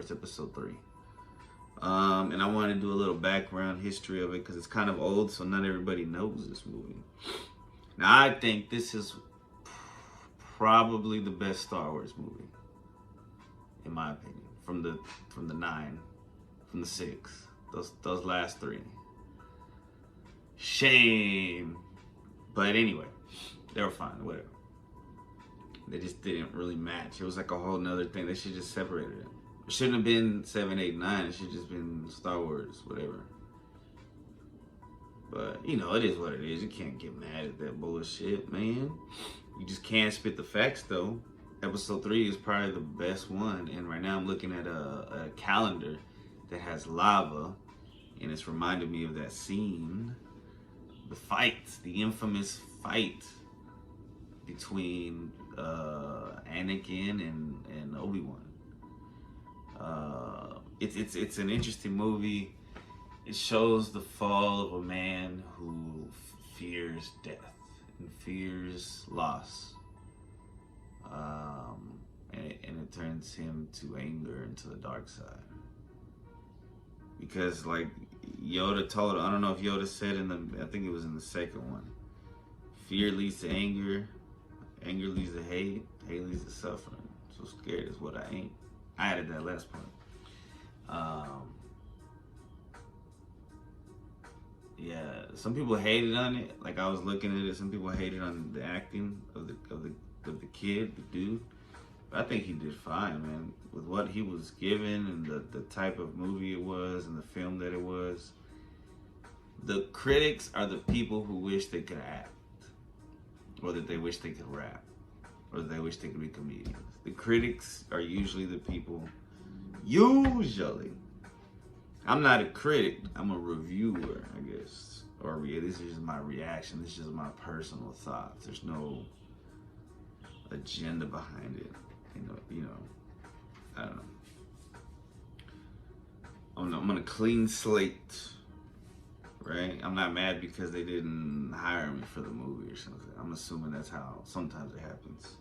Wars Episode 3. And I want to do a little background history of it because it's kind of old, so not everybody knows this movie. Now, I think this is probably the best Star Wars movie, in my opinion, from the 9, from the 6, those last 3. Shame, but anyway, they were fine, whatever. They just didn't really match. It was like a whole nother thing. They should just separated it. It shouldn't have been 7, 8, 9. It should just been Star Wars, whatever. But, you know, it is what it is. You can't get mad at that bullshit, man. You just can't spit the facts, though. Episode 3 is probably the best one. And right now I'm looking at a calendar that has lava. And it's reminded me of that scene. The fight, the infamous fight between Anakin and Obi-Wan. It's an interesting movie. It shows the fall of a man who fears death and fears loss, and it turns him to anger and to the dark side. Because like Yoda told, I don't know if Yoda said I think it was in the second one, fear leads to anger, anger leads to hate, hate leads to suffering. So scared is what I ain't. I added that last part. Yeah, some people hated on it. Like I was looking at it, some people hated on the acting of the kid, the dude. But I think he did fine, man. With what he was given and the type of movie it was and the film that it was. The critics are the people who wish they could act, or that they wish they could rap, or that they wish they could be comedians. The critics are usually the people. Usually. I'm not a critic, I'm a reviewer, I guess. Or this is just my reaction, this is just my personal thoughts. There's no agenda behind it. You know, I don't know. I'm on a clean slate, right? I'm not mad because they didn't hire me for the movie or something. I'm assuming that's how sometimes it happens.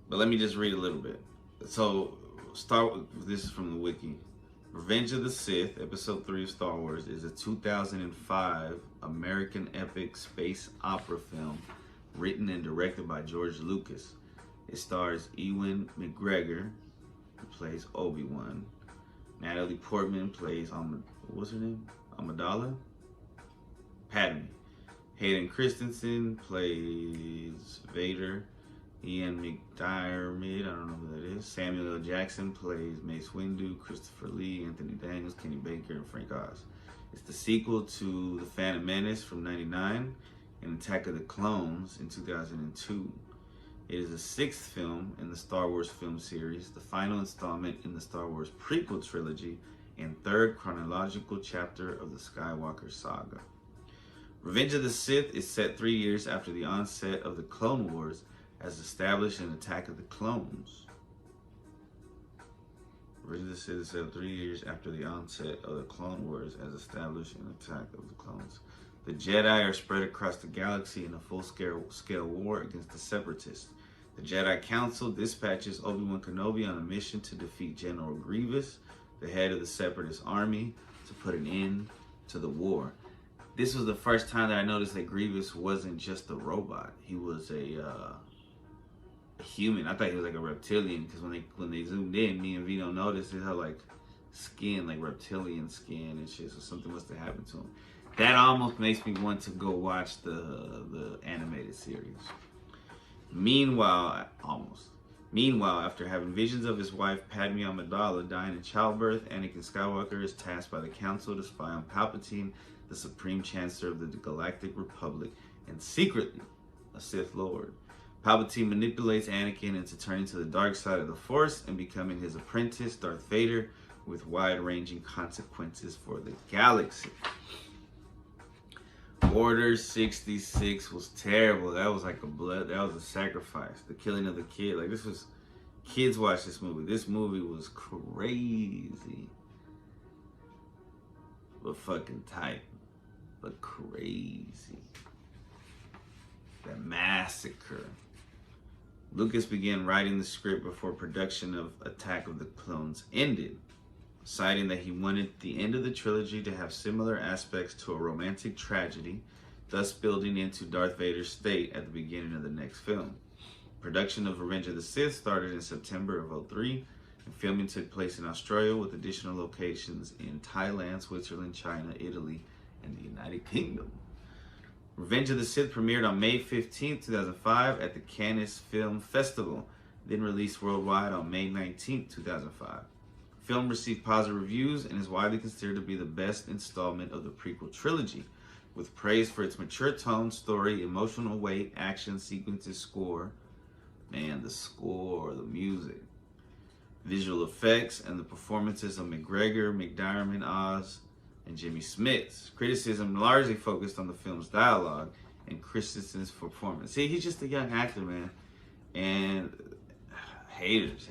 But let me just read a little bit. So, start with this is from the wiki. Revenge of the Sith, Episode 3 of Star Wars, is a 2005 American epic space opera film written and directed by George Lucas. It stars Ewan McGregor, who plays Obi-Wan. Natalie Portman plays what's her name? Amidala? Padme. Hayden Christensen plays Vader. Ian McDiarmid, I don't know who that is. Samuel L. Jackson plays Mace Windu. Christopher Lee, Anthony Daniels, Kenny Baker, and Frank Oz. It's the sequel to The Phantom Menace from '99 and Attack of the Clones in 2002. It is the 6th film in the Star Wars film series, the final installment in the Star Wars prequel trilogy, and 3rd chronological chapter of the Skywalker saga. Revenge of the Sith is set 3 years after the onset of the Clone Wars, as established in Attack of the Clones. Revenge of the Sith is set 3 years after the onset of the Clone Wars, as established in Attack of the Clones. The Jedi are spread across the galaxy in a full-scale war against the Separatists. The Jedi Council dispatches Obi-Wan Kenobi on a mission to defeat General Grievous, the head of the Separatist army, to put an end to the war. This was the first time that I noticed that Grievous wasn't just a robot. He was a human. I thought he was like a reptilian, because when they zoomed in, me and Vito noticed it had like skin, like reptilian skin and shit. So something must have happened to him. That almost makes me want to go watch the animated series. Meanwhile, after having visions of his wife Padme Amidala dying in childbirth, Anakin Skywalker is tasked by the Council to spy on Palpatine, the Supreme Chancellor of the Galactic Republic, and secretly a Sith Lord. Palpatine manipulates Anakin into turning to the dark side of the Force and becoming his apprentice, Darth Vader, with wide-ranging consequences for the galaxy. Order 66 was terrible. That was like that was a sacrifice. The killing of the kid. Like, this was, kids watch this movie. This movie was crazy. But fucking tight. But crazy. That massacre. Lucas began writing the script before production of Attack of the Clones ended, citing that he wanted the end of the trilogy to have similar aspects to a romantic tragedy, thus building into Darth Vader's state at the beginning of the next film. Production of Revenge of the Sith started in September of 2003, and filming took place in Australia with additional locations in Thailand, Switzerland, China, Italy, and the United Kingdom. Revenge of the Sith premiered on May 15, 2005 at the Cannes Film Festival, then released worldwide on May 19, 2005. The film received positive reviews and is widely considered to be the best installment of the prequel trilogy, with praise for its mature tone, story, emotional weight, action sequences, score, man, the score, the music, visual effects, and the performances of McGregor, McDiarmid, Oz, and Jimmy Smits. Criticism largely focused on the film's dialogue and Christensen's performance. See, he's just a young actor, man. And haters.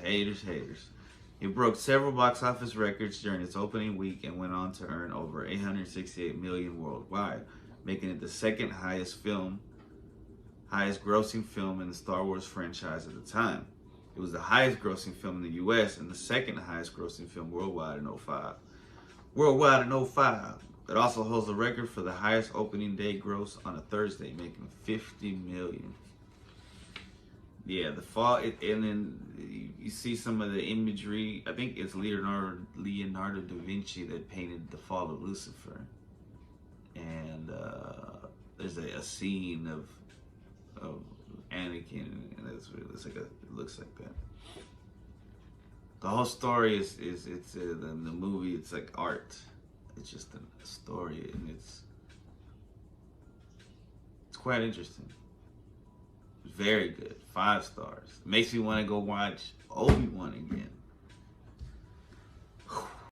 It broke several box office records during its opening week and went on to earn over $868 million worldwide, making it the second highest grossing film in the Star Wars franchise at the time. It was the highest grossing film in the US and the second highest grossing film worldwide in 2005. It also holds the record for the highest opening day gross on a Thursday, making $50 million. Yeah, the fall, and then you see some of the imagery. I think it's Leonardo da Vinci that painted the fall of Lucifer, and there's a scene of Anakin, and it looks like that. The whole story is the movie. It's like art. It's just a story, and it's quite interesting. Very good. 5 stars. Makes me want to go watch Obi-Wan again.